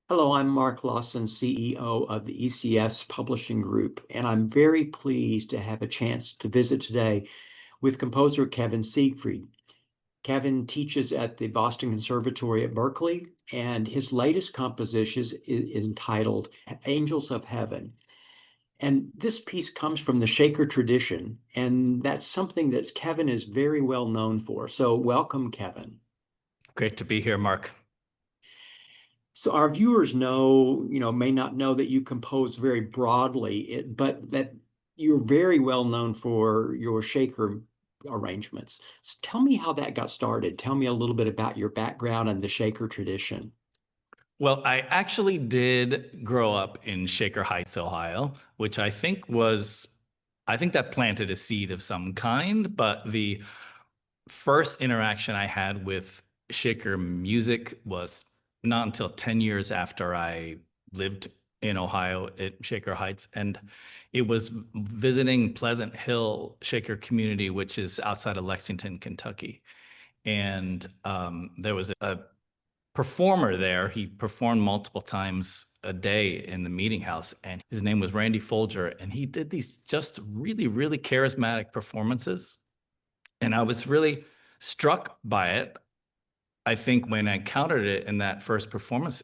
Hello, I'm Mark Lawson, CEO of the ECS Publishing Group, and I'm very pleased to have a chance to visit today with composer Kevin Siegfried. Kevin teaches at the Boston Conservatory at Berklee, and his latest composition is entitled Angels of Heaven. And this piece comes from the Shaker tradition, and that's something that Kevin is very well known for. So welcome, Kevin. Great to be here, Mark. So our viewers may not know that you compose very broadly, but that you're very well known for your shaker arrangements. So tell me how that got started. Tell me a little bit about your background and the shaker tradition. Well, I actually did grow up in Shaker Heights, Ohio, which I think that planted a seed of some kind. But the first interaction I had with Shaker music was not until 10 years after I lived in Ohio at Shaker Heights. And it was visiting Pleasant Hill Shaker community, which is outside of Lexington, Kentucky. And there was a performer there. He performed multiple times a day in the meeting house, and his name was Randy Folger. And he did these just really, really charismatic performances. And I was really struck by it. I think when I encountered it in that first performance,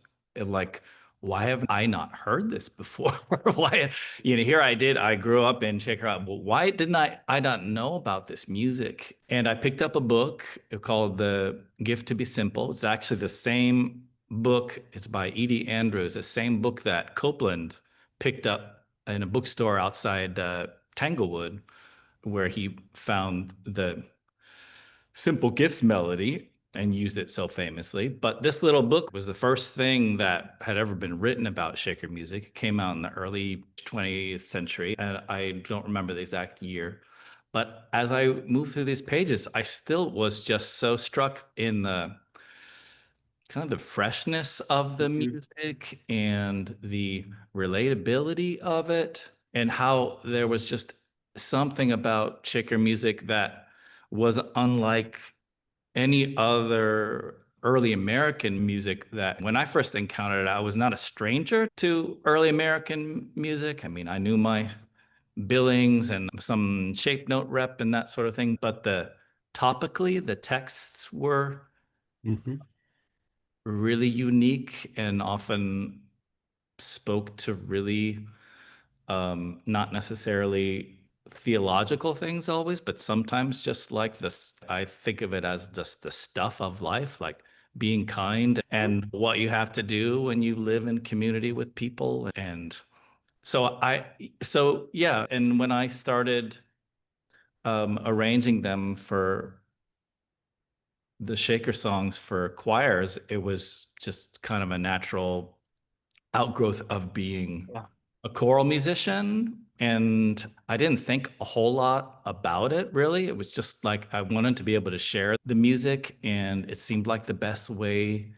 why haven't I not heard this before? Why, here I grew up in Shaker Heights. Well, why didn't I not know about this music? And I picked up a book called The Gift to Be Simple. It's actually the same book. It's by Edie Andrews, the same book that Copeland picked up in a bookstore outside Tanglewood, where he found the Simple Gifts melody and used it so famously. But this little book was the first thing that had ever been written about shaker music. It came out in the early 20th century, and I don't remember the exact year. But as I moved through these pages, I still was just so struck in the kind of the freshness of the music and the relatability of it, and how there was just something about shaker music that was unlike any other early American music. That when I first encountered it, I was not a stranger to early American music. I mean, I knew my Billings and some shape note rep and that sort of thing, but topically, the texts were really unique and often spoke to really not necessarily theological things always, but sometimes just like this. I think of it as just the stuff of life, like being kind and what you have to do when you live in community with people. And so yeah. And when I started arranging them for the shaker songs for choirs, it was just kind of a natural outgrowth of being a choral musician. And I didn't think a whole lot about it, really. It was just like I wanted to be able to share the music, and it seemed like the best way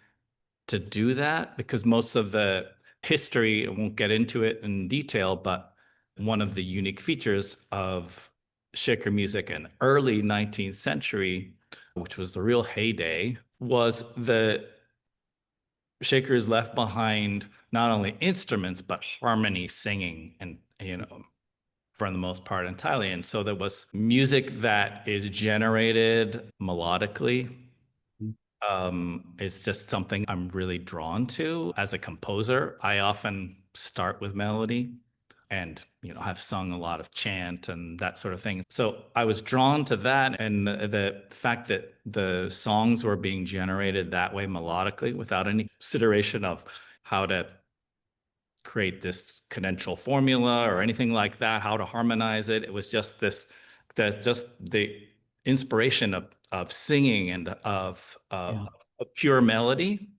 to do that, because most of the history, I won't get into it in detail, but one of the unique features of shaker music in the early 19th century, which was the real heyday, was the shakers left behind not only instruments, but harmony, singing, and, for the most part, entirely. And so there was music that is generated melodically. It's just something I'm really drawn to. As a composer, I often start with melody and, have sung a lot of chant and that sort of thing. So I was drawn to that, and the fact that the songs were being generated that way melodically without any consideration of how to create this cadential formula or anything like that, how to harmonize it. It was just the inspiration of singing and of a pure melody.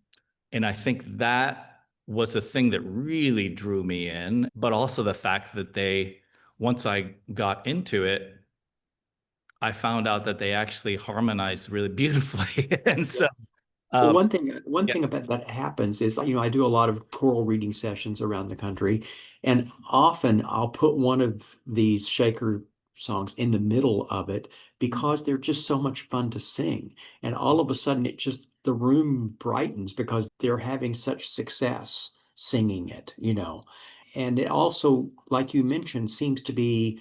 And I think that was the thing that really drew me in, but also the fact that once I got into it, I found out that they actually harmonized really beautifully. And so, Well, one thing about that happens is, I do a lot of choral reading sessions around the country, and often I'll put one of these shaker songs in the middle of it because they're just so much fun to sing. And all of a sudden, the room brightens because they're having such success. singing it, And it also, like you mentioned, seems to be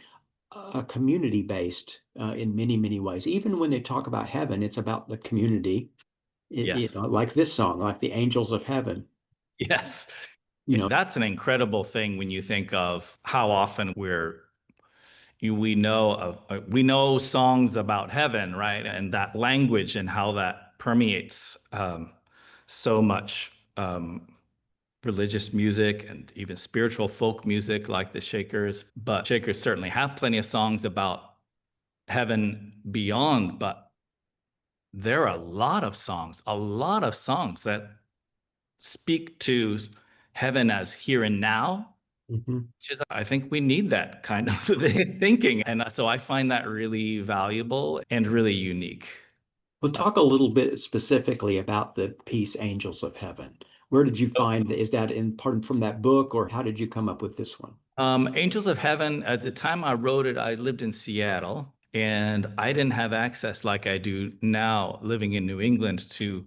community based in many, many ways. Even when they talk about heaven, it's about the community, Yes. like this song, like the angels of heaven. Yes. You know, That's an incredible thing when you think of how often we know songs about heaven, right? And that language and how that permeates so much religious music and even spiritual folk music like the Shakers. But Shakers certainly have plenty of songs about heaven beyond, but there are a lot of songs that speak to heaven as here and now, mhm. which is, I think we need that kind of thinking. And so I find that really valuable and really unique. We'll talk a little bit specifically about the piece Angels of Heaven. Where did you find that? Is that in part from that book, or how did you come up with this one? Angels of Heaven, at the time I wrote it, I lived in Seattle and I didn't have access like I do now living in New England to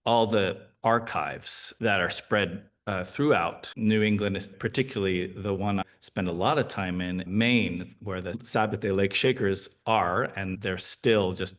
all the archives that are spread throughout New England, particularly the one I spend a lot of time in, Maine, where the 𝗔𝗴𝗃𝗃𝗃𝗃 Lake Shakers are, and they're still just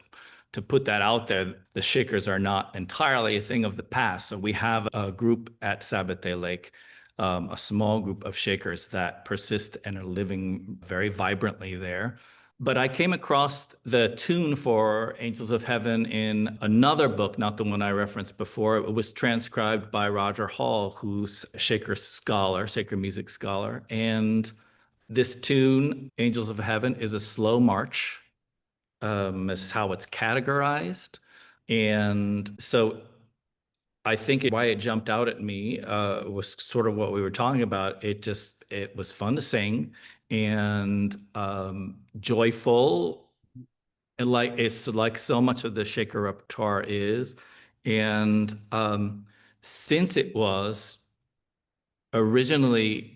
to put that out there, the Shakers are not entirely a thing of the past. So we have a group at 𝗔𝗴𝗃𝗃𝗃𝗃 Lake, a small group of Shakers that persist and are living very vibrantly there. But I came across the tune for Angels of Heaven in another book, not the one I referenced before. It was transcribed by Roger Hall, who's a Shaker scholar, Shaker music scholar. And this tune, Angels of Heaven, is a slow march. Is how it's categorized. And so I think why it jumped out at me was sort of what we were talking about. It was fun to sing and joyful, and it's like so much of the Shaker repertoire is. And since it was originally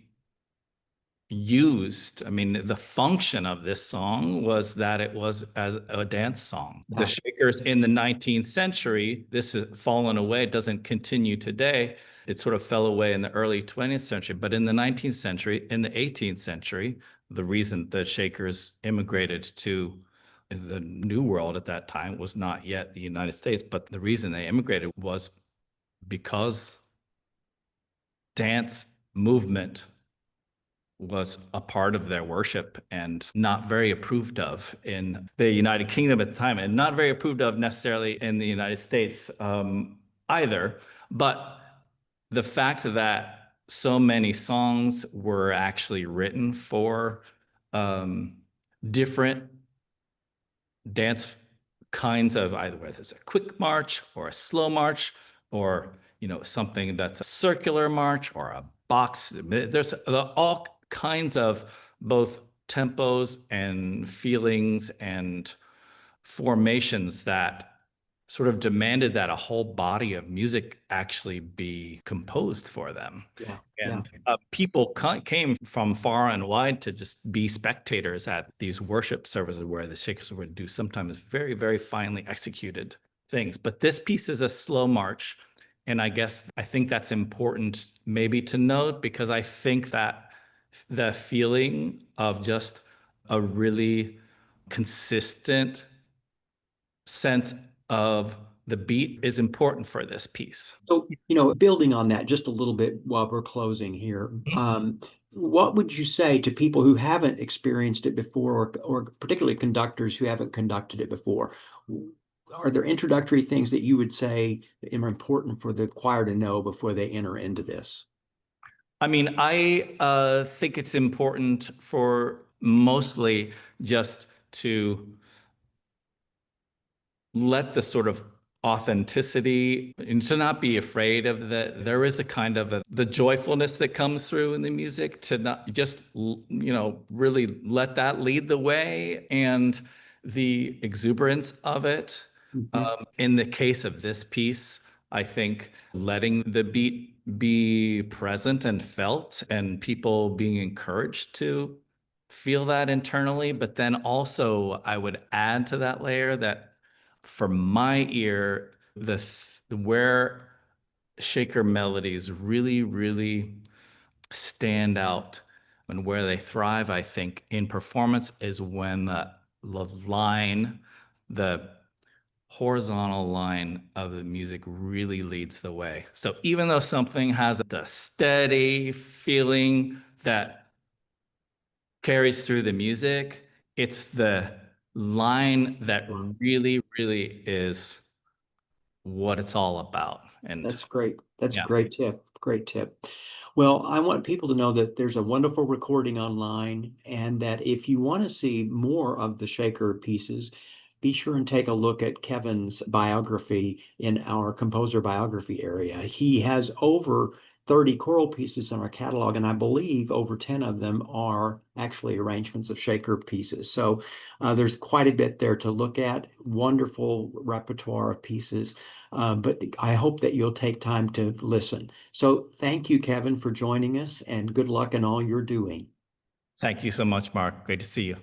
used, I mean, the function of this song was that it was as a dance song. The Shakers in the 19th century, this has fallen away, it doesn't continue today. It sort of fell away in the early 20th century, but in the 19th century, in the 18th century, the reason the Shakers immigrated to the New World at that time was not yet the United States, but the reason they immigrated was because dance movement was a part of their worship and not very approved of in the United Kingdom at the time, and not very approved of necessarily in the United States either. But the fact that so many songs were actually written for different dance kinds of, either whether it's a quick march or a slow march, or something that's a circular march or a box. There's all kinds of both tempos and feelings and formations that sort of demanded that a whole body of music actually be composed for them. Yeah, and people came from far and wide to just be spectators at these worship services where the Shakers would do sometimes very, very finely executed things. But this piece is a slow march. And I think that's important maybe to note, because I think that the feeling of just a really consistent sense of the beat is important for this piece. So, building on that just a little bit while we're closing here, what would you say to people who haven't experienced it before, or particularly conductors who haven't conducted it before? Are there introductory things that you would say are important for the choir to know before they enter into this? I mean, I think it's important for mostly just to let the sort of authenticity, and to not be afraid of there is a kind of the joyfulness that comes through in the music, to not just really let that lead the way, and the exuberance of it. In the case of this piece, I think letting the beat be present and felt, and people being encouraged to feel that internally. But then also I would add to that layer that for my ear, where shaker melodies really, really stand out, and where they thrive, I think, in performance is when the line, the horizontal line of the music really leads the way. So even though something has the steady feeling that carries through the music, it's the line that really, really is what it's all about. And That's great. That's a yeah, great tip. Great tip. Well, I want people to know that there's a wonderful recording online, and that if you want to see more of the Shaker pieces, be sure and take a look at Kevin's biography in our composer biography area. He has over 30 choral pieces in our catalog, and I believe over 10 of them are actually arrangements of Shaker pieces. So there's quite a bit there to look at. Wonderful repertoire of pieces. But I hope that you'll take time to listen. So thank you, Kevin, for joining us, and good luck in all you're doing. thank you so much, Mark. Great to see you.